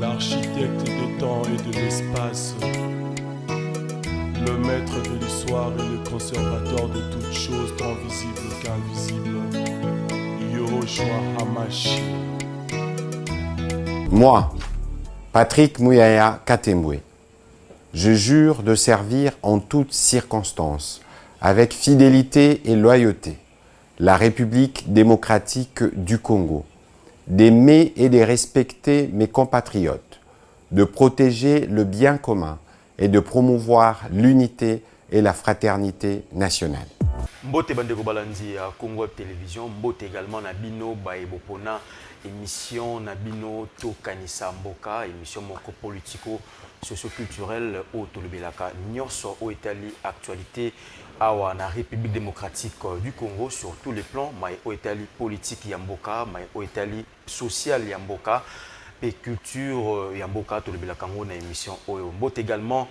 l'architecte des temps et de l'espace, le maître de l'histoire et le conservateur de toutes choses tant visibles qu'invisibles, Yoshua Hamashi. Moi, Patrick Mouyaya Katembwe, je jure de servir en toutes circonstances, avec fidélité et loyauté, la République démocratique du Congo, d'aimer et de respecter mes compatriotes, de protéger le bien commun et de promouvoir l'unité et la fraternité nationale. Mbote bandeko balandi ya Congo Web Télévision, mbote également na bino baebopona émission na bino Tokanisa Mboka, émission moko politico socio-culturelle au tolobelaka nyonso au Italie actualité awa na République démocratique du Congo sur tous les plans, mais au Italie politique ya mboka, mais au Italie social ya mboka et culture ya mboka tolobelaka ngo na émission oyo. Mbote également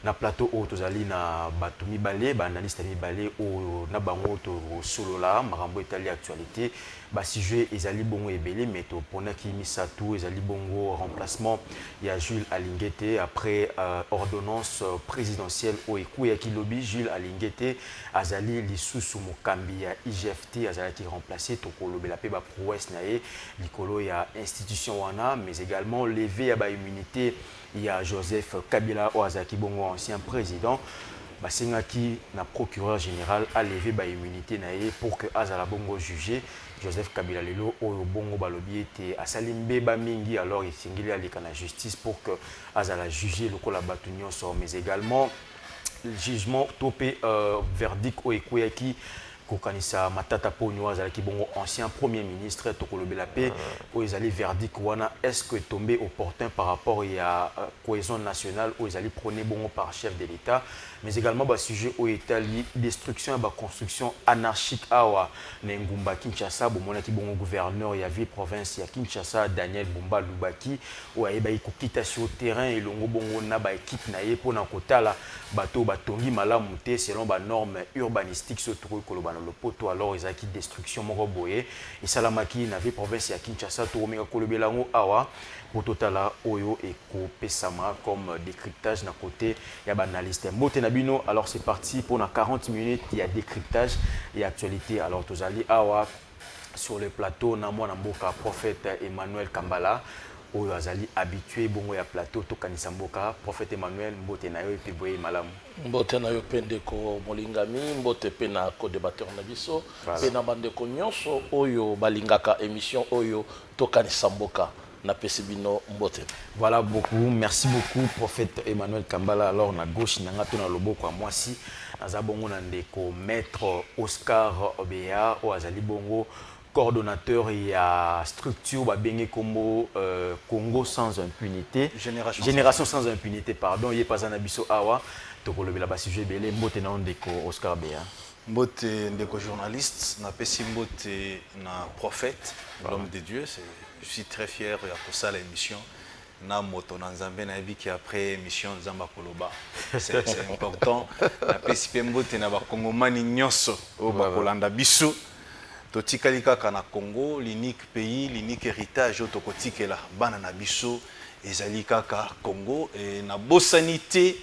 na plateau au tozali na bato mibale ba analyste mibale au na bango to solola makambo etali actualité ba sujet ezali bongo ebele mais to pona ki misatu ezali bongo remplacement ya Jules Alingete après ordonnance présidentielle au ekuya ki lobby Jules Alingete azali lisusu mokambi ya IGFT azali ki remplacer to kolobela pe ba prouesse na ye likolo ya institution wana mais également levé ya ba immunité. Il y a Joseph Kabila Oazaki Bongo, ancien président, Basengaki, na procureur général, a levé ba immunité naé pour que Azala Bongo jugé. Joseph Kabila Lelo, Oyo Bongo Balobi était à Salimbe Bamingi, alors il s'ingile à la justice pour que Azala jugé le Kolabatunyo sort, mais également le jugement topé verdict Oekouyaki. Kokanisa Matata Ponyo azalaki bongo ancien premier ministre Tokolobela pe où ils allaient verdict wana est-ce que tombé opportun par rapport à cohésion nationale où ils allaient prôner bongo par chef de l'État mais également ba sujet au Italie destruction et ba construction anarchique awa Ngumba Kinshasa bomona ki bongo gouverneur ya ville province ya Kinshasa Daniel Bumba Lubaki où ayeba ikokita sur terrain et longo bongo na ba équipe na ye pona kotala bateau batongi malamu te selon ba normes urbanistiques surtout koloba le poto alors ils acquis destruction moko boye et salamaki na ville province ya Kinshasa to omeka kolobela ngo awa pototala oyo et kopesama comme décryptage na côté ya banaliste mbote na bino alors c'est parti pour na 40 minutes il y a décryptage et actualité alors tozali awa sur le plateau na mwana mboka prophète Emmanuel Kambala oyo azali habitué bongo ya plateau Tokanisa Mboka prophète Emmanuel mbote na yo et boye malamu mbote na yo pendeko molingami mbote pe na co-débatteur na biso pe na bandeko nyonso oyo balingaka émission oyo Tokanisa Mboka na pesibino mbote. Voilà beaucoup, merci beaucoup prophète Emmanuel Kambala alors na gauche nanga to na loboko moi si naza bongo na ndeko maître Oscar Obea o azali bongo coordonnateur et structure Babenge Combo Congo sans impunité. Génération sans impunité, pardon. Il est pas un abisso awa. Tokolobe la sujet belé mbote na ndeko Oscar Bea. Mbote ndeko journaliste, na pesi mbote na prophète, l'homme de Dieu. Je suis très fier de ça l'émission. Na moto na nzambe na vie qui après émission Zamba Koloba. C'est important. Na pesi mbote na ba Kongomani nyonso o ba kolanda biso. Totikali kaka na Congo, l'unique pays, l'unique héritage otokotikela bana na biso ezali kaka Congo et na bosanité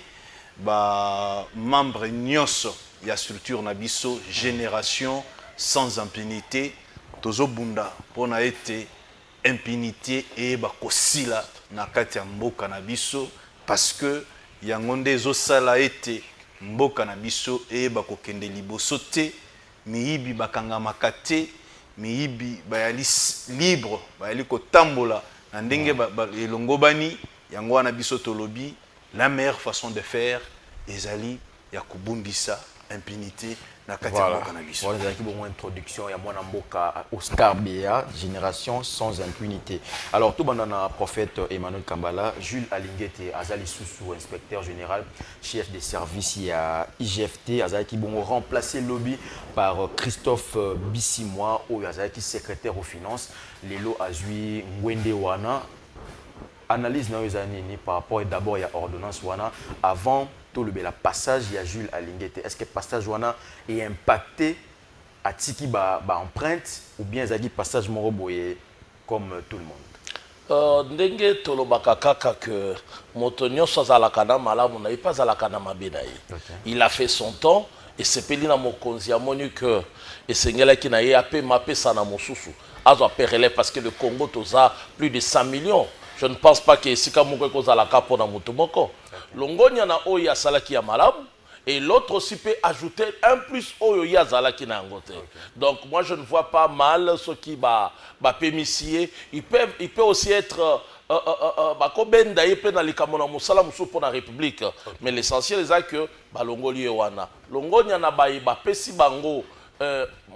ba membre nyonso ya structure na biso génération sans impunité tozobunda pona été impunité et ba kosila na kati ya mboka na biso parce que yango nde ezosala été mboka na biso et ba kokende liboso te miyibi bakanga makate miyibi bayali libre bayali kotambola na ndenge elongo bani yango wana biso tolobi la meilleure façon de faire ezali ya kubundisa impunité na kati ya mboka na biso. Voilà qui bon introduction ya mwana mboka Oscar Bea génération sans impunité. Alors tout bandana prophète Emmanuel Kambala, Jules Alingete azali sous inspecteur général chef des services ya IGFT azali qui bon remplacé lobby par Christophe Bissimwa ou azali qui secrétaire aux finances lelo azui Ngwende wana analyse na ezanini par rapport d'abord il y a ordonnance wana avant tout le passage il y a Jules Alingete est-ce que passage wana est impacté à tiki ba empreinte ou bien zaki passage moroboye comme tout le monde ndenge tolobaka kaka que moto nyonso azalaka na malamu na ye mpe azalaka na mabe na ye. Il a fait son temps esepeli na mokonzi amoni que esengelaki na ye apema apesa na mosusu azwa pe relève parce que le Congo toza plus de 100 millions. Je ne pense pas que esika moko ekozalaka mpona moto moko. Longonia na oyo asalaki ya malamu. Et l'autre aussi peut ajouter un plus au yazala qui n'a pas. Donc moi je ne vois pas mal ce qui va pémissier. Il peut aussi être pour la République. Mais l'essentiel c'est que Longoli wana. Longonia na ba pesi bango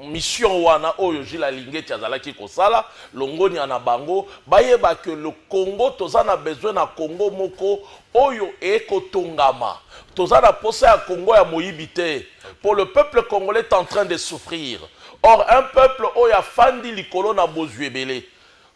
mission wana oyo jila lingeti azala ki kosala longoni ana bango bayeba que le Congo tozana besoin na Congo moko oyo ekotongama tozana posa ya Congo ya moyibite pour le peuple congolais est en train de souffrir. Or un peuple oyo afandi likolo na bozuebele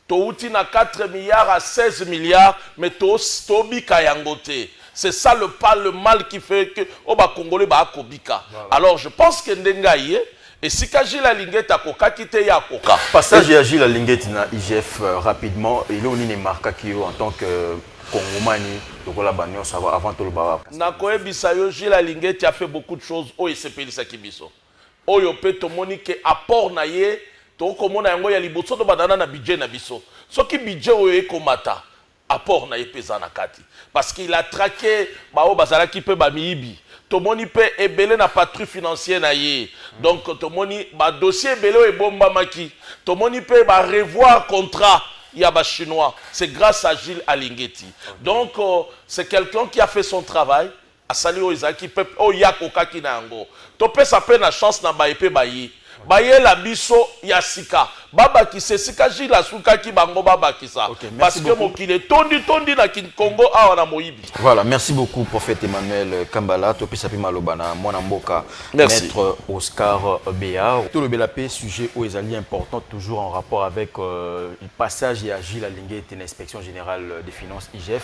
touti na 4 milliards à 16 milliards mais tobika yangote. C'est ça le mal qui fait que oba Congolais ba akobika. Alors je pense que ndengaye et si Gilles Alinguet a koka quitté ya koka. Passage de Gilles Alinguet na IGF rapidement, il est une marque qui en tant que Congomani, donc la bannière ça va avant tout le baba. Na koebisa yo Gilles Alinguet a fait beaucoup de choses au SPL Sakibiso. Oyo pe to monique apport na ye to komona yango ya liboso to badana na budget na biso. Soki budget oyo ekomata apport na ye pesa na kati parce qu'il a traqué bao bazala ki pe ba miibi. Tomoni pe ebele na patrouille financière na ye. Donc tomoni ba dossier ebele e bomba maki. Tomoni pe ba revoir contrat ya ba chinois. C'est grâce à Gilles Alingueti. Donc c'est quelqu'un qui a fait son travail. Asali o izaki pe o yakoka kinango. To pe sa pe na chance na ba epe ba yi. Baye la biso ya sika. Baba ki se sika Gilles asuka ki bango baba ki ça. Okay, parce que mokile tondi na Congo awa na moyibi. Voilà, merci beaucoup prophète Emmanuel Kambala, to pesa pe malobana mwana mboka maître Oscar Béa. Tout le belapé sujet au ezali important toujours en rapport avec le passage ya Gilles Alinguet na inspection générale des finances IGF.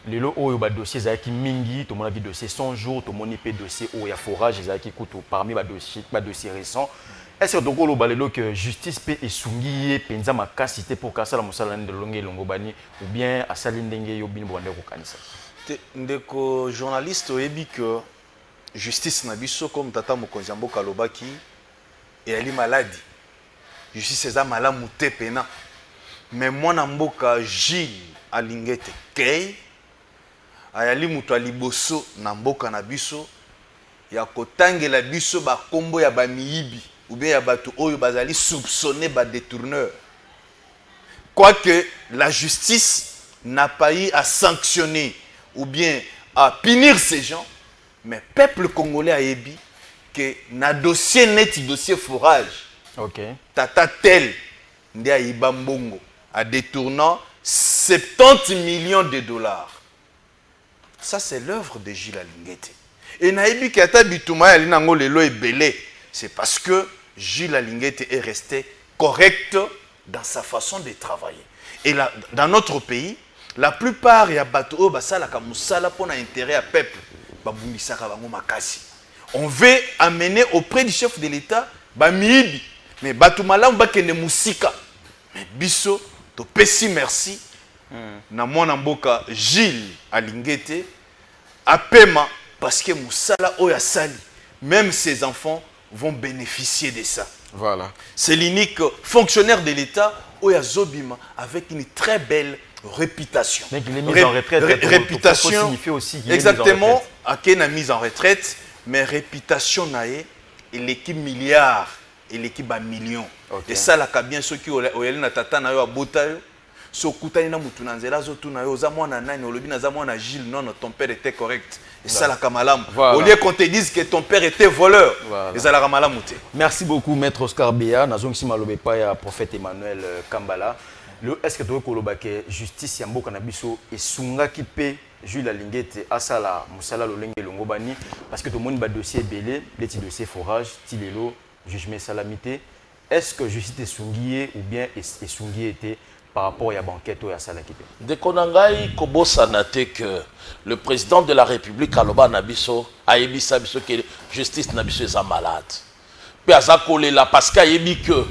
Lelo oyo ba dossier zaki mingi to mona bi dossier 100 jours to moni pe dossier oya forage zaki kutu parmi ba dossier récent. Est-ce que Dogolo Balelo que justice peut esungi penza makasité pour kasa la musala de longue longobani ou bien à salindenge yobini bwande ko kanisa? Ndeko journaliste oyebi que justice na biso comme tata mokonzi mboka lobaki et ali maladie. Justice eza malamu te pena. Mais mwana mboka Gilles Alinguet kei ayali mutu aliboso na mboka na biso ya kotangela biso ba kombo ya ba miyibi ou bien ya bato oyo bazali soupçonné ba détourneur. Quoique la justice n'a pas eu à sanctionner ou bien à punir ces gens, mais peuple congolais a ébi que na dossier net dossier forage. OK. Tata tel ndi ayiba mbongo a détournant 70 millions de dollars. Ça c'est l'œuvre de Gilles Alinguet. Et naïbi ki ata bituma ya linango lelo ebele, c'est parce que Gilles Alinguet est resté correct dans sa façon de travailler. Et là, dans notre pays, la plupart ya bato basala ka musala pona intérêt à peuple, babundisaka bango makasi. On veut amener auprès du chef de l'État ba miibi, mais bato malamu bakende musika. Mais biso to pesi merci. Na mwana mboka Gilles Alinguet apema parce que musala oya sali, même ses enfants vont bénéficier de ça. Voilà. C'est l'unique fonctionnaire de l'État oya zobima avec une très belle réputation. Mais il est mis en retraite. Réputation signifie aussi qu'il exactement à qui na mise en retraite, mais réputation nae et l'équipe milliard et l'équipe à millions. Okay. Et ça la ka bien ceux qui oyeli na tata na yo abota yo. So kutani na mutu na nzela zo tuna yo za mwana nani olobi na za mwana Gilles non ton père était correct. Et ça la kamalam. Au lieu qu'on te dise que ton père était voleur. Et ça la kamalam muté. Merci beaucoup maître Oscar Béa nazong si malobe pa ya prophète Emmanuel Kambala. Est-ce que tu veux que justice ya mboka na biso esunga ki pe Jules Alinguet asala musala lolenge longobani parce que tout le monde ba dossier belé, les dossiers forage, tilelo, jugement salamité. Est-ce que justice esungié ou bien esungié était par rapport à la banquette ou à la salakité? De Konangai Kobosa nate que le président de la République Aloba Nabiso a ébissa que justice Nabiso est malade. Puis à Zakolela parce qu'il a ébi que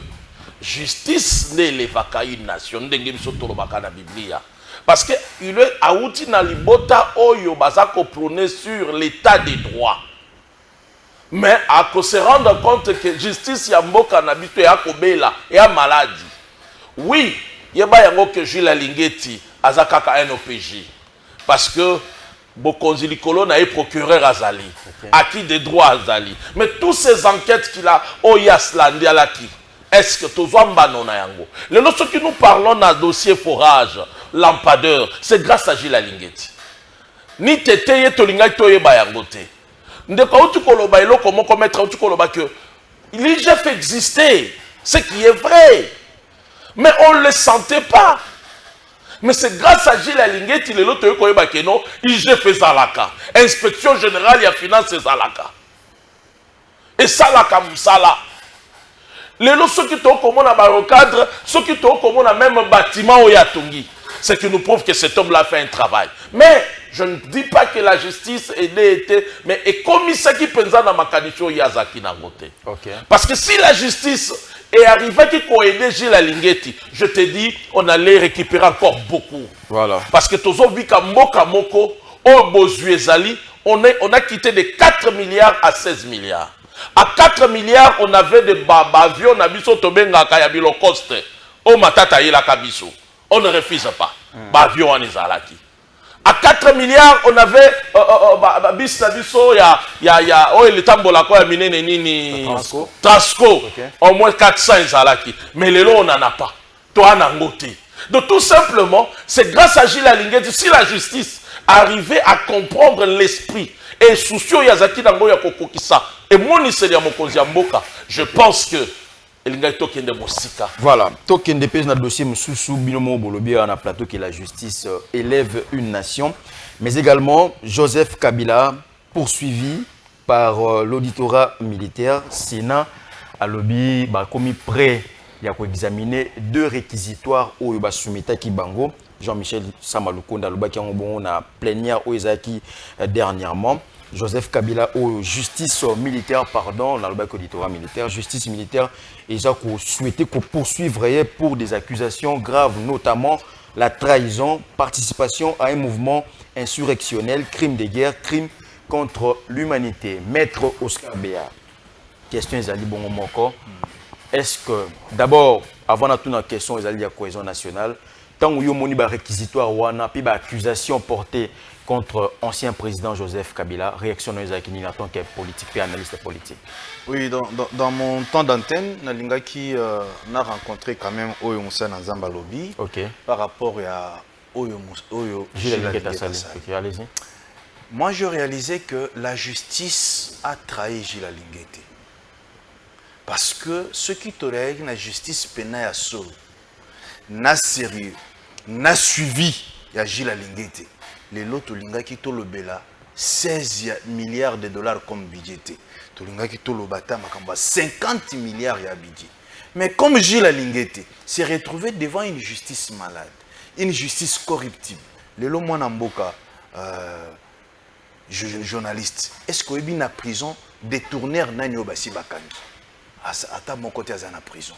justice n'élevaka une nation ndenge biso tolobaka na Biblia. Parce que il est auti na libota oyo bazako prôner sur l'état des droits. Mais à se rendre compte que justice ya mboka na biso ya kobela ya maladie. Oui, yeba yango que Jules Alingeti azakaka un OPJ. Parce que Bokonzi Likolo na procureur azali, acquis des droits azali. Mais toutes ces enquêtes qu'il a oyas landi alaki. Est-ce que tozwamba nona yango? Le lorsque nous parlons d'un dossier forage, lampadeur, c'est grâce à Jules Alingeti. Ni teteye tolinga toyeba yango te. Ndeko uti koloba elo comment commettre uti koloba que l'IGF existait, ce qui est vrai. Mais on ne le sentait pas. Mais c'est grâce à Gilles Alingeti le loto yokoyeba keno IGF ezalaka. Inspection générale ya finance ezalaka. Et ça la kamsala. Les lots ceux qui t'ont comme on a barricade, ceux qui t'ont comme on a même bâtiment au Yatungi. C'est qui nous prouve que cet homme-là fait un travail. Mais je ne dis pas que la justice ait été, mais et comme ça qui pense dans ma candidature Yazaki Nangote. Parce que si la justice est arrivée qui a aidé Gilles Alingeti, je te dis, on allait récupérer encore beaucoup. Voilà. Parce que tous vu qu'à Mboka Moko, au Bozuezali, on a quitté de 4 milliards à 16 milliards. À 4 milliards, on avait des avions, on a mis Tobenga Kayabilo Coste, au Matata Yela Kabiso. On ne refuse pas. Avion en Izalaki. À 4 milliards, on avait bis Nabiso, il y a le tambola quoi, nini Trasco. Au moins 400 Izalaki. Mais les lots, on n'en a pas. Toi, on a ngoté. Donc tout simplement, c'est grâce à Gilles Alingeti, si la justice arrivait à comprendre l'esprit et soucieux Yazaki Nango Yakokokisa et mon Isseria Mokonzi Mboka, je pense que voilà, token de pèse dans le dossier Moussou Binomo Bolobia na plateau que la justice élève une nation, mais également Joseph Kabila poursuivi par l'auditorat militaire Sénat à lobby commis prêt il y a examiner 2 réquisitoires au Yobasumita Kibango. Jean-Michel Samalukonda Lobaki en bon a plénière au Ezaki dernièrement. Joseph Kabila au justice militaire, pardon, dans le auditorat militaire, justice militaire, et ça qu'on souhaitait qu'on poursuive pour des accusations graves, notamment la trahison, participation à un mouvement insurrectionnel, crime de guerre, crime contre l'humanité. Maître Oscar Béa, question Ezali Bongomoko, est-ce que, d'abord, avant de toute la question Ezali la cohésion nationale, tant que vous avez réquisitoire ou une accusation portée contre ancien président Joseph Kabila, réaction de Ezaki en tant que politique et analyste politique. Oui, dans mon temps d'antenne, Nalingaki n'a rencontré quand même Oyo Moussa Nzamba Lobby par rapport à Oyo Gilles Alingeti. Allez-y. Moi, je réalisais que la justice a trahi Gilles Alingeti. Parce que ce qui tolérait la justice pénale à Solo, n'a sérieux, n'a suivi Gilles Alingeti. Les lots Tolingaki Tolobela 16 milliards de dollars comme budget. Tolingaki Tolobata Makamba 50 milliards de budget. Mais comme Gilles Alingeti s'est retrouvé devant une justice malade, une justice corruptible. Les lots Mwanamboka, journaliste, est-ce qu'il y a une prison détourner Nanyo Basi Bakangi? À mon côté, il y a une prison.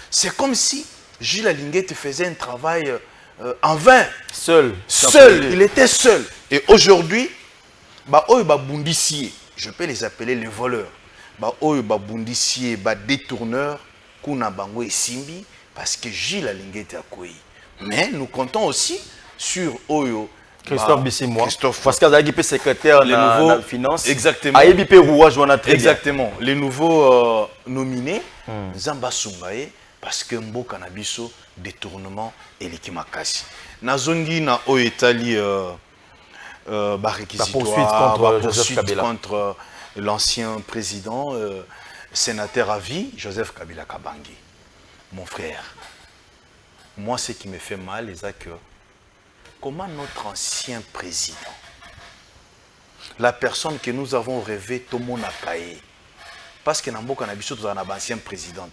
C'est comme si Gilles Alingeti faisait un travail en vain. Seul. Il était seul. Et aujourd'hui, je peux les appeler les voleurs. Les détourneurs, Simbi, parce que Gilles Alingeti a quoi. Mais nous comptons aussi sur Oyo. Christophe Bissimois. Parce qu'il y a un secrétaire de la finance. Exactement. Exactement. Les nouveaux nominés, Zamba Sungaye, parce que Mboka Nabiso, détournement et l'Ikimakasi. Nazongi na Oetali poursuite contre l'ancien président, sénateur à vie, Joseph Kabila Kabangi. Mon frère, moi ce qui me fait mal, c'est que comment notre ancien président, la personne que nous avons rêvé, Tomo Nakaye, parce que Namboka Nabiso, nous avons un ancien président.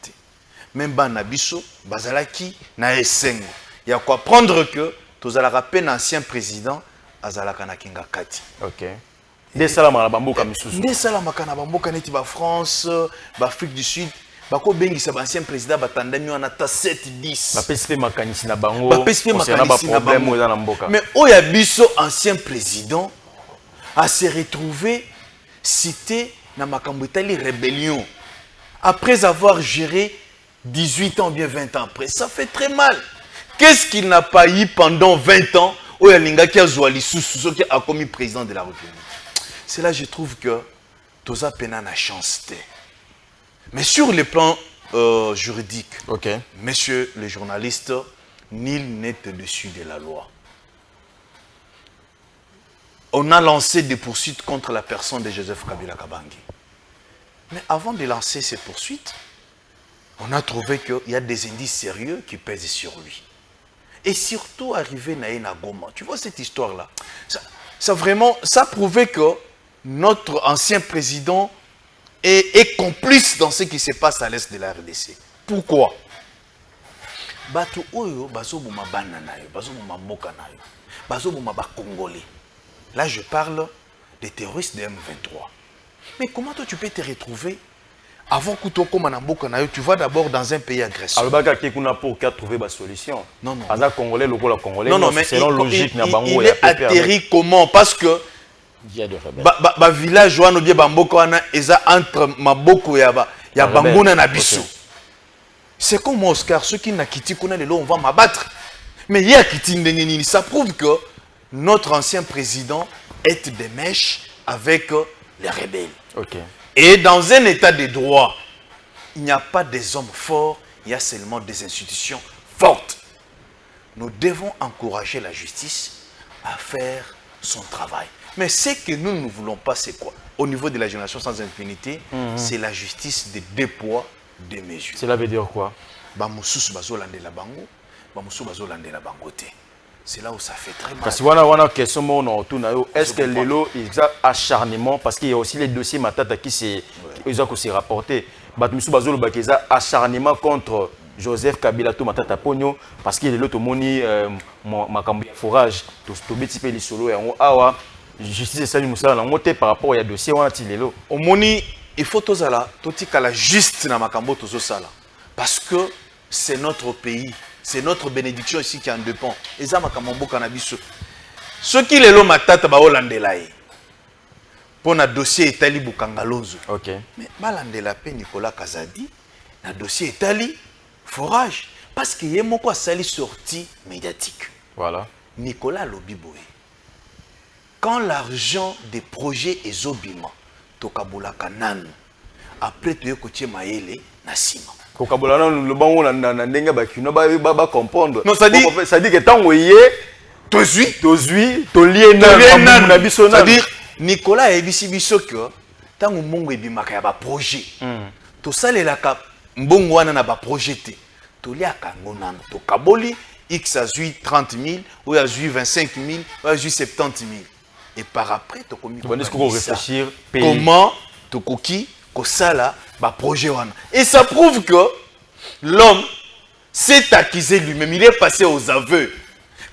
Même Banabiso, Bazalaki, Naesengo. Il y a quoi prendre que tous à la rappel ancien président, Azalaka Nakinga Kati. Ok. Des salamana bamboka misusu. Des salamana bamboka neti ba France, ba Afrique du Sud, bako bengisa ba ancien président batandami wana ta 7-10 bapesi makanisi na bango bapesi makanisi na bango na mboka. Mais oya biso ancien président a se retrouvé cité na makambo etali rébellion après avoir géré 18 ans ou bien 20 ans après. Ça fait très mal. Qu'est-ce qu'il n'a pas eu pendant 20 ans oya lingaki azwa lisusu qui a commis président de la République? C'est là je trouve que toza pena na chance te. Mais sur le plan juridique, messieurs les journalistes, nul n'est au-dessus de la loi. On a lancé des poursuites contre la personne de Joseph Kabila Kabange. Mais avant de lancer ces poursuites, on a trouvé qu'il y a des indices sérieux qui pèsent sur lui. Et surtout, arrivé à Goma. Tu vois cette histoire-là, ça prouvait que notre ancien président est complice dans ce qui se passe à l'est de la RDC. Pourquoi? Bato oyo bazo boma bana na yo, bazo boma mboka na yo, bazo boma ba Congolais. Là je parle des terroristes de M23. Mais comment toi tu peux te retrouver avant que tu commences à mboka na yo, tu vas d'abord dans un pays agresseur. Alors baka kekuna pour trouver ba solution. Non non. Aza Congolais lokola Congolais. Non mais selon logique na bango il est atterri comment? Parce que il y a des rebelles. Ba village wana bien ba mboka wana eza entre maboko ya banguna na biso. C'est comme Oscar, ceux qui n'a quitté kuna lelo on va m'abattre. Mais il y a quitté ndengeni, ça prouve que notre ancien président est des mèches avec les rebelles. Et dans un état de droit, il n'y a pas des hommes forts, il y a seulement des institutions fortes. Nous devons encourager la justice à faire son travail. Mais ce que nous ne voulons pas, c'est quoi? Au niveau de la génération sans impunité, c'est la justice de deux poids, deux mesures. Cela veut dire quoi? C'est là où ça fait très mal. Parce que voilà question est-ce que l'élo il y a acharnement parce qu'il y a aussi les dossiers matata qui s'est rapporté. Acharnement contre Joseph Kabila to matata pogno parce qu'il est l'autre moni makambo forage to beti pe lisolo ya awa justice ça nous ça ngote par rapport à dossier wana ti lelo. Au moni il faut tozala totikala juste na makambo tozo sala parce que c'est notre pays. C'est notre bénédiction ici qui en dépend. Et ça, ceux qui les l'ont matata ba olandela ye. Pour na dossier Itali Bukangalonzo. Mais balandela pe Nicolas Kazadi, na dossier Itali forage parce que yé moko sali sortie médiatique. Voilà. Nicolas Lobiboé. Quand l'argent des projets est obima, tokabola kanan. Après tu yokotie maele na sima. Le bango na ndenga bakino ba comprendre. Non, ça dit que tant oyé tozui tolie na biso na. C'est-à-dire Nicolas ebisi biso que tant mongo ebimaka ya ba projet. To salela ka mbongo wana na ba projeté. To liaka ngonana to kaboli X a 30 000 ou a 25 000 ou a 70 000 et par après to komi réfléchir comment to koki kosala ba projet wana. Et ça prouve que l'homme s'est accusé lui-même, il est passé aux aveux.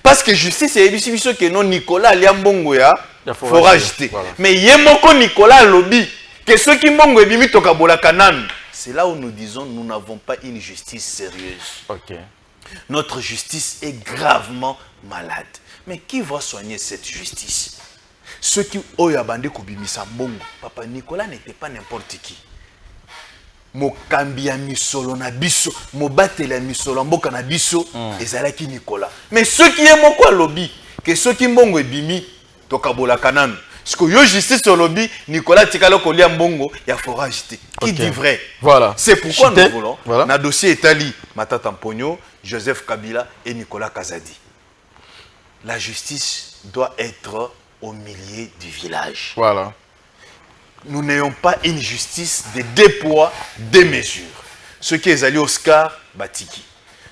Parce que justice c'est évident que non Nicolas Liambongo ya forage te. Mais yemoko Nicolas lobi que ceux qui mbongo ebimi to kabola kanan. C'est là où nous disons nous n'avons pas une justice sérieuse. Notre justice est gravement malade. Mais qui va soigner cette justice? Ceux qui oyabande kubimisa mbongo. Papa Nicolas n'était pas n'importe qui. Mokambi ya misolo na biso, mobatela ya misolo mboka na biso, ezalaki Nicolas. Mais ceux qui aiment quoi lobby, que ceux qui mbongo ebimi tokabola kanan. Parce que yo justice au lobby, Nicolas tikalo kolia mbongo ya forage te. Qui dit vrai? Voilà. C'est pourquoi nous voulons na dossier Etali Matata Mpogno, Joseph Kabila et Nicolas Kazadi. La justice doit être au milieu du village. Voilà. Nous n'ayons pas une justice de deux poids, deux mesures. Ce qui est allé Oscar Batiki.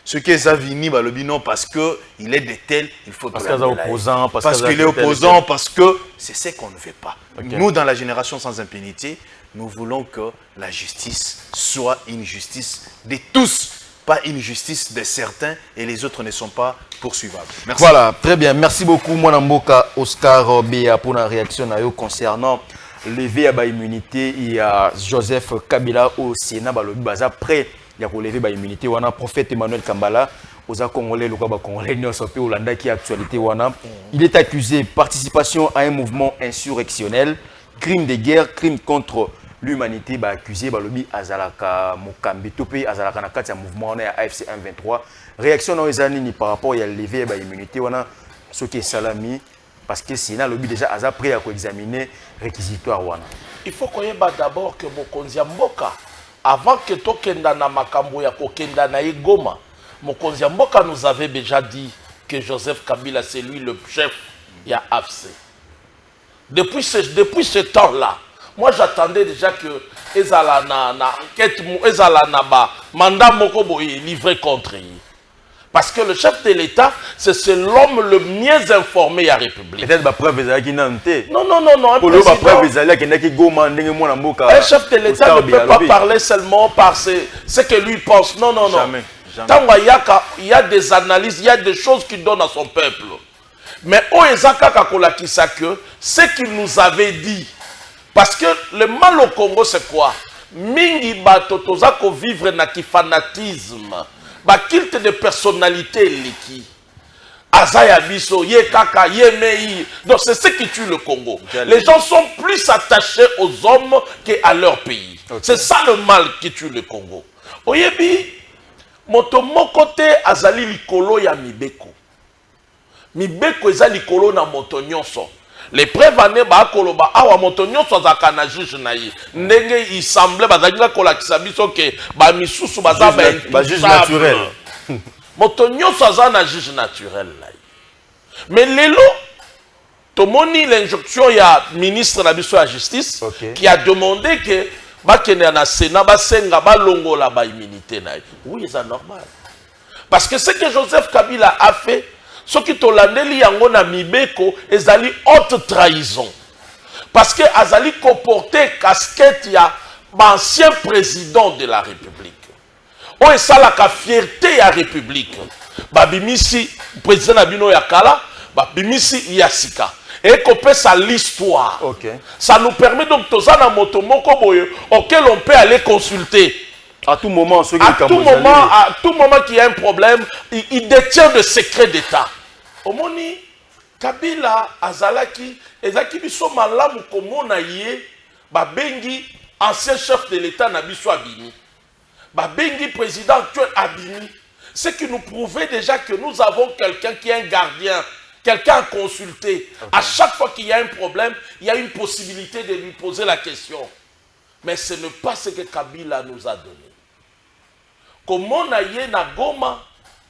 Ce qui est Avini Balobino parce qu'il est de tel, il faut parce qu'il est opposant, parce qu'il est opposant, parce que c'est ce qu'on ne veut pas. Nous, dans la génération sans impunité, nous voulons que la justice soit une justice de tous, pas une justice de certains et les autres ne sont pas poursuivables. Merci. Voilà, très bien. Merci beaucoup, Mwana Mboka Oscar Bea, pour la réaction concernant lever à immunité il y a Joseph Kabila au Sénat balobi baza prêt il y a lever ba immunité wana prophète Emmanuel Kambala aux Congolais le Congolais ne sont pas Hollanda qui actualité wana il est accusé participation à un mouvement insurrectionnel crime de guerre crime contre l'humanité ba accusé balobi azalaka mokambi topé azalaka na kati ya mouvement na AFC 123 réaction na ezani ni par rapport ya lever ba immunité wana ce qui est salami parce que Sénat lobby déjà aza prêt à examiner réquisitoire wana. Il faut qu'on y ait d'abord que Mokonzi Mboka avant que tokenda na makambo ya kokenda na Goma, Mokonzi Mboka nous avait déjà dit que Joseph Kabila c'est lui le chef ya AFC. Depuis ce temps-là, moi j'attendais déjà que ezala na enquête ezala na ba mandat moko boye livré contre lui. Parce que le chef de l'État, c'est l'homme le mieux informé à la République. Peut-être que preuve qui n'ante. Non. Un chef de l'État ne peut pas parler seulement par ce que lui pense. Non. Jamais. Tant il y a des analyses, il y a des choses qu'il donne à son peuple. Mais ce qu'il nous avait dit, parce que le mal au Congo, c'est quoi? Mingi bato tozako vivre na ki fanatisme. Ba culte de personnalité liki. Azaya biso, ye kaka, ye mei. Donc c'est ce qui tue le Congo. Les gens sont plus attachés aux hommes qu'à leur pays. Okay. C'est ça le mal qui tue le Congo. Oyebi, moto mokote azali likolo ya mibeko. Mibeko eza likolo na moto nyonso. Les preuves années ba koloba awa moto nyonso azaka na juge na ye. Ndenge il semblait bazaki ko lakisa biso ke ba misusu baza ba juge naturel. Moto nyonso azana na juge naturel là. Mais lelo tomoni l'injonction ya ministre na biso ya justice qui a demandé que ba kende na Sénat ba senga ba longola ba immunité na. Oui, c'est normal. Parce que ce que Joseph Kabila a fait ce qui tolandeli yango na mibeko ezali haute trahison. Parce que azali comporté casquette ya ancien président de la République. O esala ka fierté ya République. Babimisi président Nabino Yakala, babimisi Yasika. Et qu'on sa l'histoire. Ça nous permet donc tozana moto moko boye auquel on peut aller consulter. À tout moment, à tout moment qu'il y a un problème, il détient de secrets d'État. Omoni Kabila azalaki ezaki biso malamu komona ye babengi ancien chef de l'État na biso abimi. Babengi président actuel abimi. Ce qui nous prouvait déjà que nous avons quelqu'un qui est un gardien, quelqu'un à consulter. À chaque fois qu'il y a un problème, il y a une possibilité de lui poser la question. Mais ce n'est pas ce que Kabila nous a donné. Comment on a yé na Goma,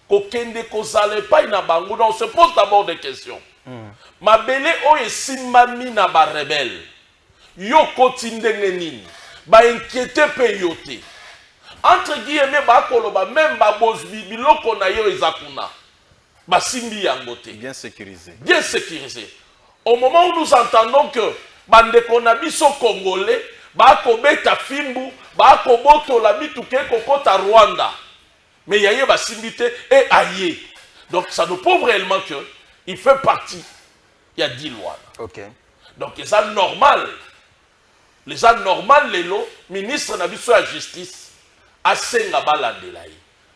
on se pose d'abord des questions. Mabele oye simami na ba rebelle. Yo kotindenge nini. Ba inquiété pe yote. Entre guillemets ba koloba même ba bozbi biloko na yo ezakuna. Ba simbi yangote. Bien sécurisé. Bien sécurisé. Au moment où nous entendons que bande konabiso congolais ba kobeta fimbu ba koboto la mituke kokota Rwanda. Mais il y a eu Basimité et Aïe. Donc ça nous prouve réellement qu'il fait partie. Il y a 10 lois. Donc les ânes normales, les lots, ministre de la justice, a senga balandelaï.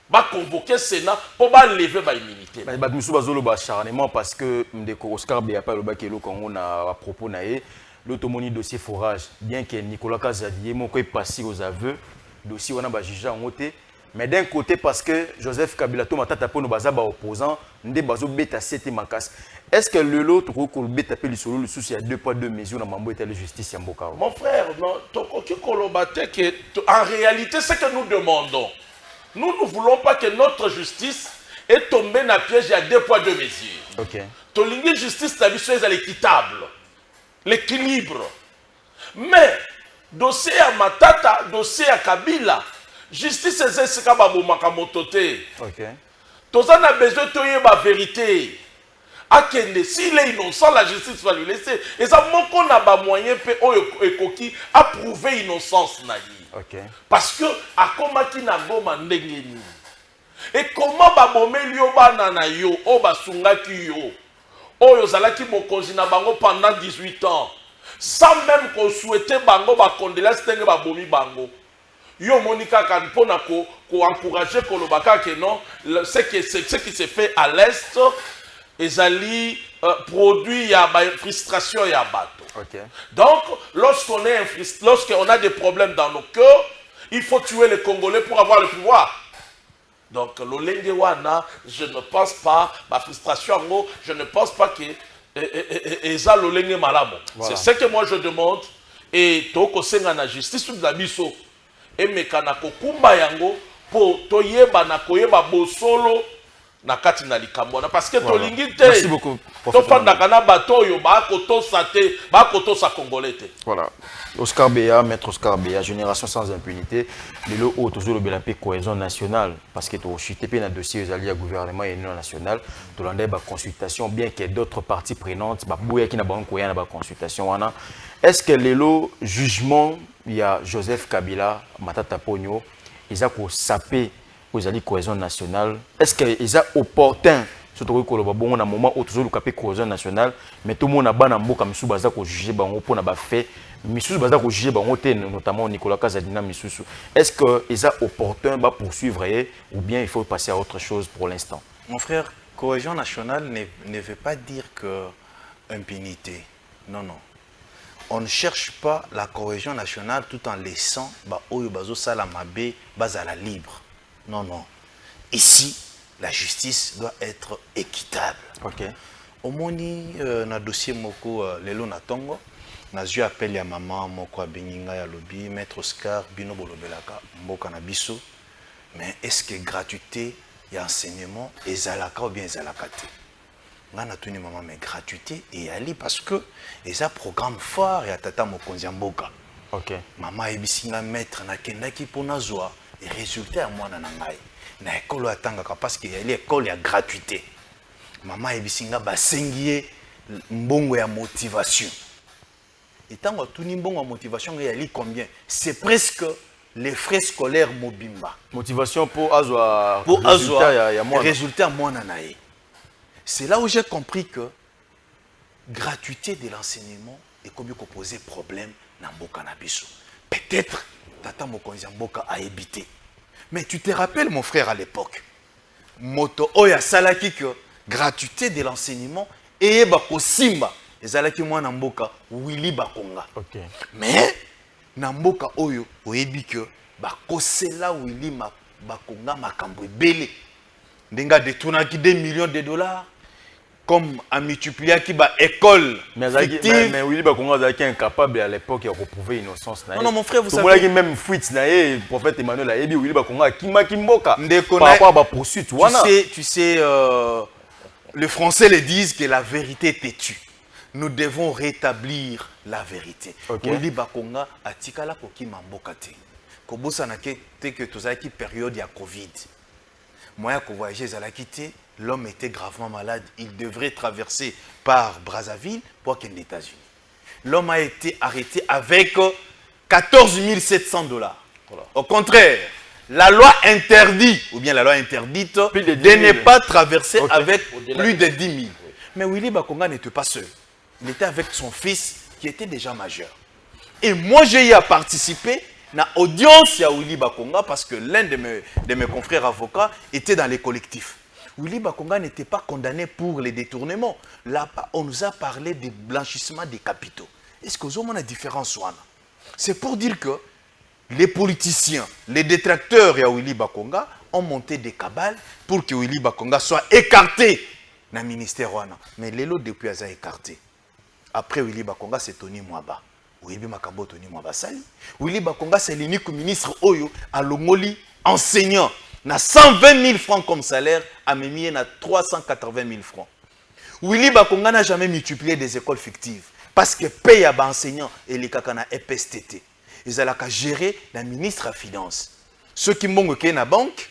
Va convoquer le Sénat pour lever l'immunité. Mais nous sommes acharnement parce que Oscar Béapa le Congo à propos naé l'automoni dossier forage. Bien que Nicolas Kazadié mon est passé aux aveux, dossier on a jugé en côté. Mais d'un côté, parce que Joseph Kabila, tout matata pour nos opposants, nous bazo beta c'était makas. Est-ce que le lot qu'on beta appelle sur le souci à 2 poids 2 mesures dans mambo et la justice Mboka? Mon frère, en réalité, ce que nous demandons, nous ne voulons pas que notre justice est tombée dans le piège à 2 poids 2 mesures. Tolingi justice la mission est l'équitable, l'équilibre. Mais dossier à Matata, dossier à Kabila. Justice est ce que vous m'avez Tozan a besoin de la vérité. Akende, s'il est innocent, la justice va lui laisser. Et ça, mon n'a pas moyen de prouver l'innocence. Parce que, à comment qui n'a pas ndengeni. Et comment ba bomelio banana yo, o basunga ki yo. O yozala ki mokonzi na bango pendant 18 ans. sans même qu'on souhaitait bango ba condoléances tenge ba bomi bango. Yo monika kan pona ko encourager kolobaka que non ce qui se fait à l'est ezali produit ya ba frustration ya bato. Okay. Donc lorsqu'on a des problèmes dans nos cœurs, il faut tuer les Congolais pour avoir le pouvoir. Donc l'olenge wana, je ne pense pas ma frustration je ne pense pas que eza l'olenge malamo. C'est ce que moi je demande et toko senga na justice de la biso. Et mekana kokumba yango po toyeba na koyeba bosolo na kati na likambo parce que tolingi te. Merci beaucoup. Tofanda kana bato yo ba kotosa te, ba kotosa congolais te. Voilà. Oscar Beya, maître Oscar Beya, génération sans impunité. Le haut toujours le BLP cohésion nationale parce que tu chuté pe na dossier aux alliés gouvernement et non national. Tu l'as ba consultation bien qu'il y ait d'autres parties prenantes, ba boya qui na ba koya na ba consultation wana. Est-ce que le jugement il y a Joseph Kabila Matata Pogno, ils a ko sapé aux alliés cohésion nationale. Est-ce que ils a opportun surtout que le bon na moment où toujours le capé cohésion nationale mais tout le monde a ban mboka misu baza ko juger bango pour na ba fait misu baza ko juger bango te notamment Nicolas Kazadina misusu. Est-ce que ils a opportun ba poursuivre ou bien il faut passer à autre chose pour l'instant? Mon frère, cohésion nationale ne veut pas dire que impunité. Non, non. On ne cherche pas la cohésion nationale tout en laissant Oyo Bazo Salamabe Bazala libre. Non, non. Ici, la justice doit être équitable. Ok. Au moni, na dossier moko lelo na tongo, na ju appel ya maman moko abeninga ya lobi, maître Oscar bino bolobelaka mboka na biso. Mais est-ce que gratuité ya enseignement ezalaka ou bien ezalaka te? Ngana tuni maman mais gratuité et ali parce que les programme fort ya tata mokonzi mboka. Ok. Maman ebisinga maître na kendaki pona zwa et résultat à mwana na ngai. Na école atangaka parce que y a l'école ya gratuité. Maman ebisinga basengié mbongo ya motivation. Et tant que tout mbongo ya motivation y a li combien? C'est presque les frais scolaires mobimba. Motivation pour azwa résultat mwana na ye. C'est là où j'ai compris que gratuité de l'enseignement est comme poser problème dans mboka na biso. Peut-être tata mokonzi mboka a évité. Mais tu te rappelles mon frère à l'époque, moto oya salaki que gratuité de l'enseignement et bako simba ezalaki mwana mboka Willy Bakonga. Ok. Mais na mboka oyo oyebi que bakosela Willy Bakonga makambo ebele. Ndenga détournaki 2 millions de dollars comme a multiplié qui ba école fictive. Mais Willy Bakonga était incapable à l'époque de reprouver l'innocence. Non, non, mon frère, vous savez. Tout le monde même fuite le prophète Emmanuel a dit Willy Bakonga Kimboka par rapport à la poursuite. Tu sais, les Français le disent que la vérité est têtue. Nous devons rétablir la vérité. Okay. Willy Bakonga a tikala kokima mboka te. Kobosa na ke que tozaki période ya Covid. Moi ko voyager zalaki te. L'homme était gravement malade. Il devrait traverser par Brazzaville pour qu'il y ait les États-Unis. L'homme a été arrêté avec 14 700 dollars. Voilà. Au contraire, la loi interdit, ou bien la loi interdite, de ne pas traverser avec plus de 10 000. Oui. Mais Willy Bakonga n'était pas seul. Il était avec son fils qui était déjà majeur. Et moi, j'ai eu à participer à l'audience de Willy Bakonga parce que l'un de mes confrères avocats était dans les collectifs. Willy Bakonga n'était pas condamné pour les détournements. Là-bas, on nous a parlé de blanchissement des capitaux. Est-ce que vous avez une différence? C'est pour dire que les politiciens, les détracteurs de Willy Bakonga ont monté des cabales pour que Willy Bakonga soit écarté dans le ministère. Mais les lots depuis a écarté. Après Willy Bakonga, c'est Tony Mwaba. Willy Makambo Tony Mwaba Sali. Willy Bakonga, c'est l'unique ministre Oyo à Lomoli enseignant. Na 120 000 francs comme salaire, à Mémie, na 380 000 francs. Willy Bakonga n'a jamais multiplié des écoles fictives parce que paye à enseignants et les kakana EPSTT. Ils allaient gérer la ministre à finance. Ceux qui m'ont gagné la banque,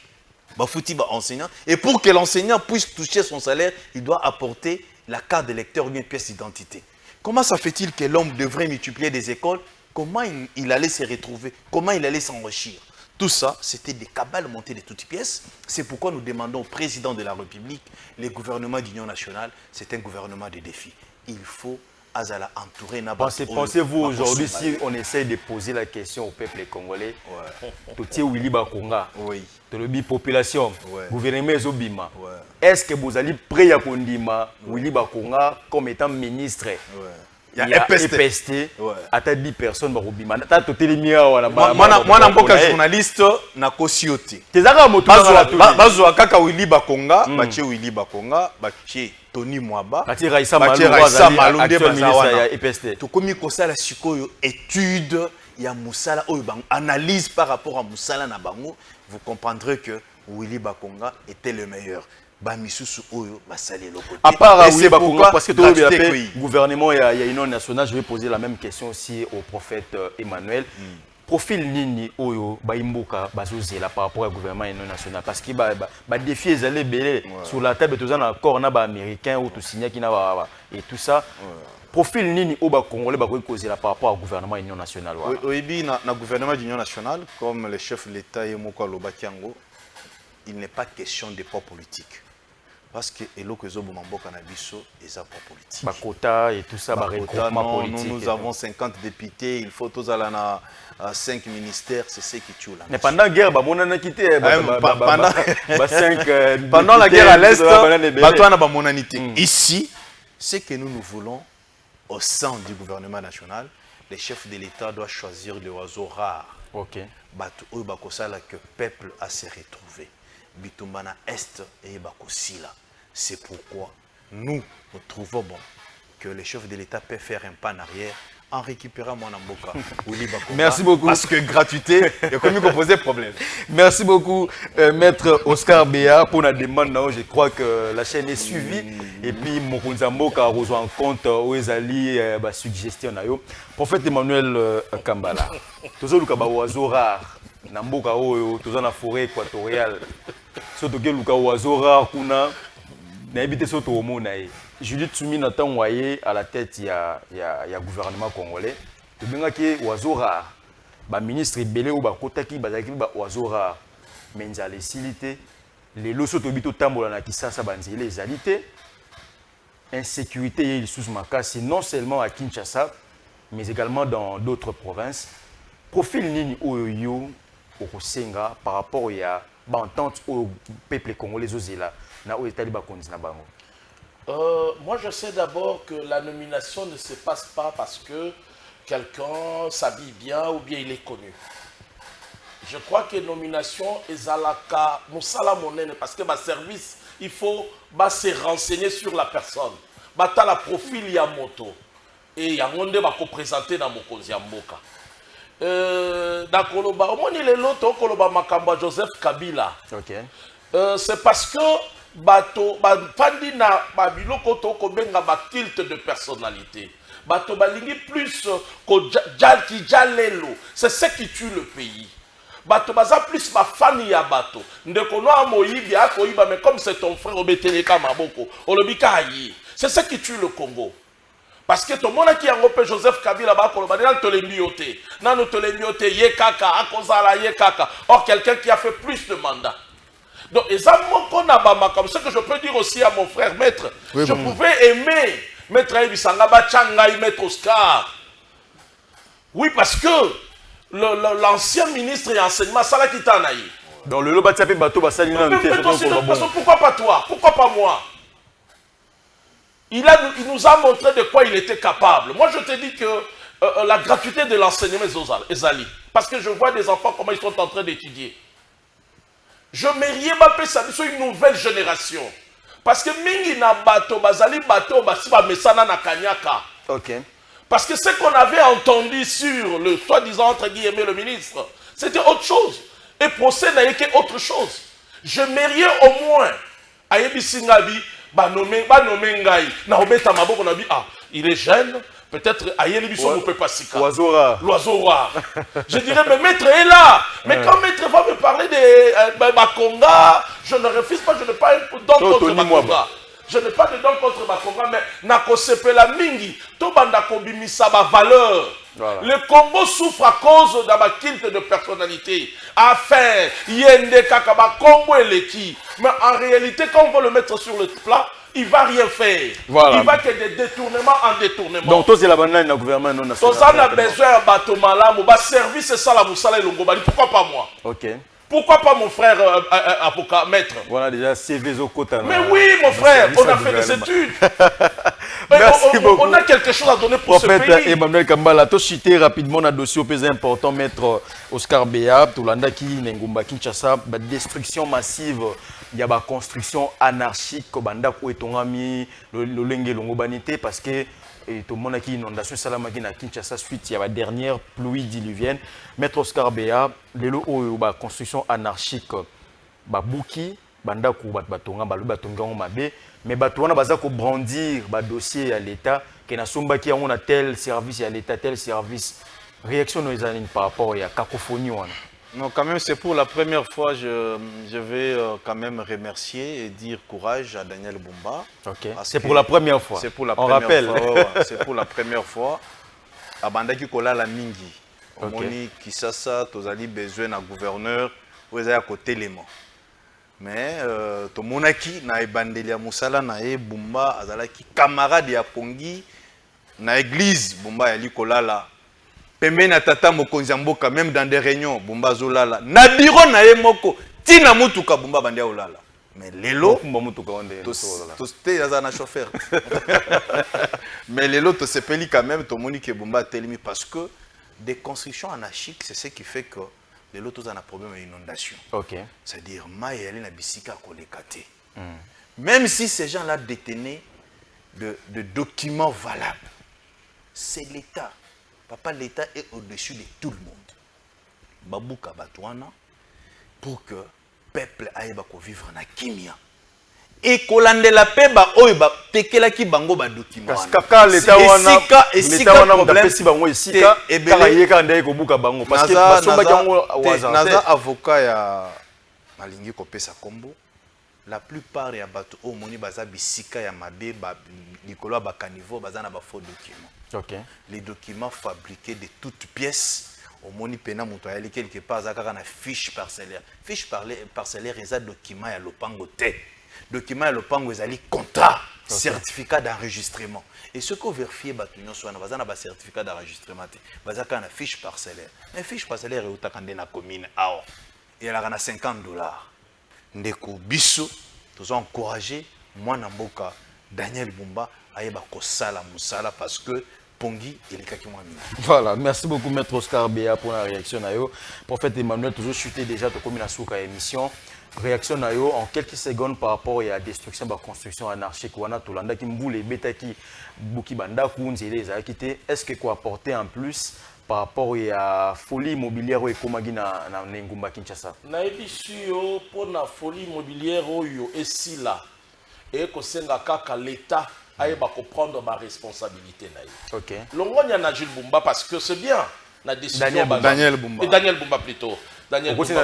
bah fouti bah enseignant. Et pour que l'enseignant puisse toucher son salaire, il doit apporter la carte de lecteur ou une pièce d'identité. Comment ça fait-il que l'homme devrait multiplier des écoles? Comment il allait se retrouver? Comment il allait s'enrichir? Tout ça, c'était des cabales montées de toutes pièces. C'est pourquoi nous demandons au président de la République, le gouvernement d'union nationale, c'est un gouvernement de défi. Il faut azala entouré na Pensez-vous aujourd'hui, si on essaie de poser la question au peuple congolais, tout Willy Bakonga, oui, la population, gouvernement Zobima, est-ce que vous allez prêt à Kondima Willy Bakonga comme étant ministre? Il y a EPST, à 10 personnes, moi, journaliste, na kosiote. Bazo kaka Willy Bakonga, bache Willy Bakonga, bache Tony Mwaba, bache Raissa Malunde, bazawana. Tokomi kosala sikoyo étude ya musala oyo bang analyse par rapport à musala na bango, vous comprendrez que Willy Bakonga était le meilleur. À part Willy Bakonga, parce que le gouvernement et l'Union nationale, je vais poser la même question aussi au prophète Emmanuel. Profil Nini Oyo, Baimboka, Bazozela par rapport au gouvernement et l'Union nationale. Parce que les défis sont belés sur la table, tous en accord, on a américain ou tout signé qui n'a et tout ça. Profil Nini Oba Congolais, par rapport au gouvernement et l'Union nationale. Oui, le gouvernement de l'Union nationale, comme le chef de l'État Yemoko Lobakiango, il n'est pas question de poids politique. Parce que politique. Bakota et tout ça, regroupement politique. Nous avons 50 députés, il faut tous aller à 5 ministères, c'est ce qui tue là. Mais pendant la guerre, on a quitté. Pendant la guerre à l'Est, ici, ce que nous voulons au sein du gouvernement national, les chefs de l'État doivent choisir les oiseaux rares. Ok. Que le peuple a se retrouvé. Bitumbana Est et Bakosila. C'est pourquoi nous trouvons bon que les chefs de l'État peuvent faire un pas en arrière en récupérant mon Amboka. Merci beaucoup. Parce que gratuité, il y a comme poser problème. Merci beaucoup, Maître Oscar Béa, pour la demande. Je crois que la chaîne est suivie. Et puis, Mokonza Mboka a reçu en compte Oezali, suggestion. Prophète Emmanuel Kambala. Tous les oiseaux rares. Namboka Oyo, tous dans la forêt équatoriale. Surtout que Luka oiseau rare, kuna. N'habite surtout au monde. Judith Soumi Nathan Waye à la tête, il y a gouvernement congolais. Tu vois que oiseau rare. Le ministre Belé ou Kotaki, oiseau rare. Mais il y a les silités. Les lots surtout bito tambola na Kisasa banzi les alités. Insécurité et sous makasi non seulement à Kinshasa, mais également dans d'autres provinces. Profil nini oyo au Senga par rapport à l'entente au peuple congolais Ozela na o État libakonzi na bango. Moi, je sais d'abord que la nomination ne se passe pas parce que quelqu'un s'habille bien ou bien il est connu. Je crois que la nomination est à la cas, parce que ma service, il faut se renseigner sur la personne. Bata la profil il y a moto et il y a monde va présenter dans mon Mboka. Dakoloba, au moins il est l'autre Koloba Makamba Joseph Kabila. Okay. C'est parce que bato bafandi na babiloko to kobenga ba tilt de personnalité. Bato balingi plus ko ki jalelo. C'est ce qui tue le pays. Bato baza plus ba fani ya bato. Ndeko no amoyibi akoyiba mais comme c'est ton frère obeteleka maboko, olobika yi. C'est ce qui tue le Congo. Parce que tout le monde qui a repéré Joseph Kabila, or quelqu'un qui a fait plus de mandats. Donc, ce que je peux dire aussi à mon frère maître, oui, je pouvais aimer maître Ebisangaba Tchangai, maître Oscar. Oui, parce que l'ancien ministre et enseignement, ça l'a quitté en Aïe. Dans le lot, pourquoi pas toi? Pourquoi pas moi? Il nous a montré de quoi il était capable. Moi, je te dis que la gratuité de l'enseignement est Ali. Parce que je vois des enfants, comment ils sont en train d'étudier. Je mérite une nouvelle génération. Parce que Mingi na bato, bazali bato, basiba mesana na kanyaka. Ok. Parce que ce qu'on avait entendu sur le soi-disant, entre guillemets, le ministre, c'était autre chose. Et procès n'a été autre chose. Je mérite au moins, Ayebi Singabi, il est jeune, peut-être ailleurs ne peut pas s'y cacher. L'oiseau rare. Je dirais, mais maître est là. Mais quand maître va me parler de Bakonga, je ne refuse pas, je n'ai pas un don contre Bakonga. Je n'ai pas de don contre Bakonga, mais Nako Sepela Mingi, Tobanda Kobimisa ba valeur. Voilà. Le Congo souffre à cause d'un culte de personnalité. Afin, Yende Kakaba, Congo et Leki. Mais en réalité, quand on veut le mettre sur le plat, il va rien faire. Voilà. Il va que des détournements en détournement. Donc, toi, c'est la banane dans le gouvernement non national. Tous on a besoin de bateau malamu, ba service c'est ça la moussala et longobali. Pourquoi pas moi? Ok. Pourquoi pas mon frère avocat, maître? Voilà déjà CV Zokota. Mais oui, mon frère, on a fait des études. Merci beaucoup. On a quelque chose à donner pour ce Prophète pays. Emmanuel Kambala, tu cité rapidement un dossier au plus important, maître Oscar Béa, Tolanda qui Nengumba Kinshasa, la destruction massive, il y a la construction anarchique, Banda Kouetongami, le Lenge Longobanité, parce que tout le monde a une inondation salamaki na Kinshasa suite il y a la dernière pluie diluvienne. Maître Oscar Béa, la construction anarchique, Bouki, Banda Koubatonga, Batonga Mabe. Mais bato wana baza ko brandir ba dossier à l'état que na somba qui on a tel service à l'état tel service réaction nos amis par rapport à cacophonie wana. Non, quand même, c'est pour la première fois, je vais quand même remercier et dire courage à Daniel Bumba. Ok. C'est pour la première fois. C'est pour la on première rappelle. fois. Ouais, c'est pour la première fois. Abandaki kola la mingi. Ok. Omoni Kisasa, tozali besoin d'un gouverneur, vous avez à côté les mots. Mais to monaki na ebandelia musala na e Bumba azalaki camarade ya Pongi na église Bumba yali kolala. Pembe na tata mokonzi mboka même dans des réunions Bumba zolala. Na biro na e moko tina mutuka Bumba bandia olala. Mais lelo Kumba mutuka onde. to c'était azana chauffeur. Mais lelo to sepeli quand même to monique Bumba telemi parce que des constructions anarchiques c'est ce qui fait que les lots ont un problème d'inondation. Ok. C'est-à-dire, maï et na bisika kolekate. Même si ces gens-là détenaient de documents valables, c'est l'État. Papa, l'État est au-dessus de tout le monde. Babouka Batouana, pour que le peuple aille vivre na kimia. Et kolande la paix ba oiba tekela ki bango ba document. Kaka l'État wana esika problème si bango esika karaye ka ndai ko buka bango parce que basomba kango waza. Naza avocat ya malingi ko pesa kombo. La plupart ya bato o moni baza bisika ya mabe ba likolo ba caniveau baza na ba faux documents. OK. Les documents fabriqués de toutes pièces au moni pena muto ya quelque part za kaka na fiche parcellaire. Fiche parcellaire eza document ya lopango te. Document et le pango ezali contrat, certificat d'enregistrement. Et ce que vous vérifiez, batunyo soit na ba certificat d'enregistrement, bazaka na fiche parcellaire. Mais fiche parcellaire est utakande na commune ao. Et elle a $50. Ndeko biso, tous encourager moi na mboka Daniel Bumba ayeba kosala musala parce que Pongi il kaki moi mingi. Voilà, merci beaucoup maître Oscar Béa pour la réaction na yo. Prophète Emmanuel toujours chuté déjà to comme na souka émission. Réaction na yo en quelques secondes par rapport à la destruction de la construction anarchique wana tolanda ki mbule betaki buki banda kunzele za kité est-ce que quoi apporter en plus par rapport à la folie immobilière et komagi na Ngumba Kinshasa Na ebisio pour la folie immobilière oyo esila et ko senga kaka l'état ayeba ko prendre ma responsabilité na yo. OK. Longonya na Jules Bumba parce que c'est bien la décision Daniel Bumba. Et Daniel Bumba plutôt. Daniel Bumba.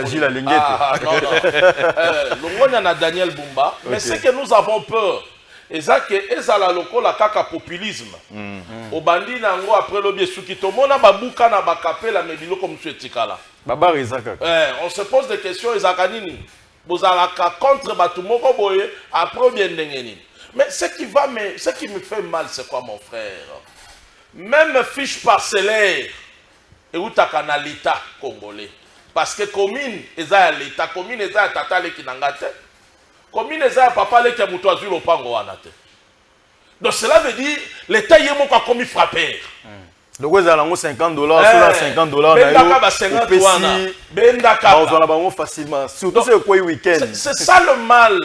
Non. Na Daniel Bumba. Mais c'est que nous avons peur. Et ça que ezala loko la kaka populisme. Au bandi nango après le biais suki to mona babuka na bakapela mebilo comme monsieur Tikala. Baba Rezaka. On se pose des questions ezaka nini. Bozala ka contre batu moko boye après bien ndengeni. Mais ce qui me fait mal c'est quoi mon frère? Même fiche parcellaire et où ta l'État congolais. Parce que commune, eza l'État, commune eza tata le kinangate. Commune eza papa le qui muto azui lopango wanate. Donc cela veut dire l'État yemo kwa komi frapper. Donc vous avez $50, sur $50 bendaka ba 50 wana. Bendaka. On va bango facilement. Surtout c'est quoi week-end. C'est ça le mal.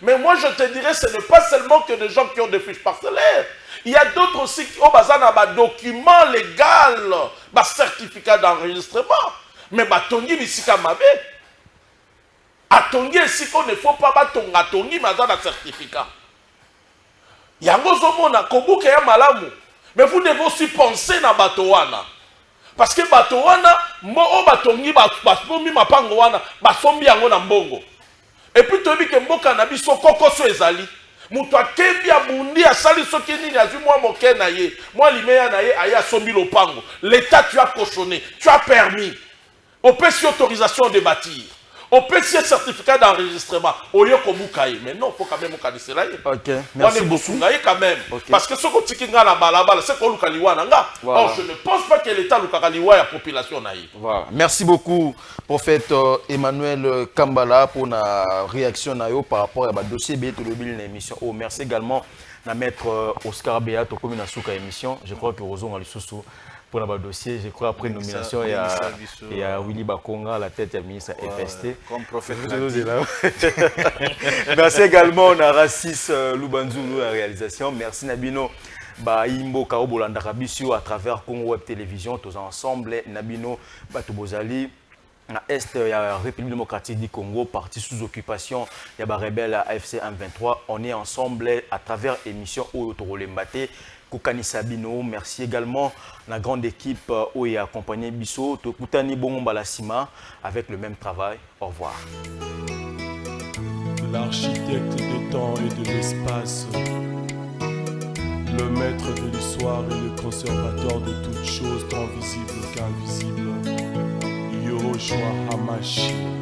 Mais moi je te dirais ce n'est pas seulement que des gens qui ont des fiches parcellaires. Il y a d'autres aussi qui ont des documents légaux, des certificats d'enregistrement. Mais batongi bisika mabe. Atongi ici qu'on ne faut pas batonga tongi mais dans un certificat. Yango zomona kobuke ya malamu. Mais vous devez aussi penser na batowana. Parce que batowana mo o batongi basombi mapango wana basombi yango na mbongo. Et puis tu dis que mboka na biso kokoso ezali. Mutu akebi abundi asali soki nini azui mwa moke na ye. Mwa limeya na ye aya sombi lopango. L'État tu as cautionné, tu as permis. On peut sur autorisation de bâtir. On peut un certificat d'enregistrement. Oyo komukaye. Mais non, il faut quand même organiser là. Ok, merci beaucoup. Quand même. Okay. Parce que ce que tu as la balabala, c'est qu'on lukaliwa nanga. Voilà. Or, je ne pense pas que l'État lukaliwa la population naïve. Voilà. Merci beaucoup, prophète Emmanuel Kambala, pour la réaction par rapport à dossier de l'émission. Oh, merci également à maître Oscar Beato comme une souka émission. Je crois que Roson a le sous pour le dossier. Je crois après nomination, il y a Willy Bakonga à la tête du ministre FST. Comme prophète. Merci également à Rassis Loubanzoulou la réalisation. Merci Nabino. Imbo Kaobolanda Rabisio à travers Congo Web Télévision, tous ensemble, Nabino Batobozali, à Est, il y a la République démocratique du Congo, parti sous occupation, il y a rebelle à AFC M23. On est ensemble à travers l'émission Oyotoro Mbate, Koukani Sabino. Merci également à la grande équipe où est accompagné Bisso, Tokutani Bongo Lassima, avec le même travail. Au revoir. L'architecte des temps et de l'espace, le maître de l'histoire et le conservateur de toutes choses tant visibles qu'invisibles, Yahushua Hamashiach.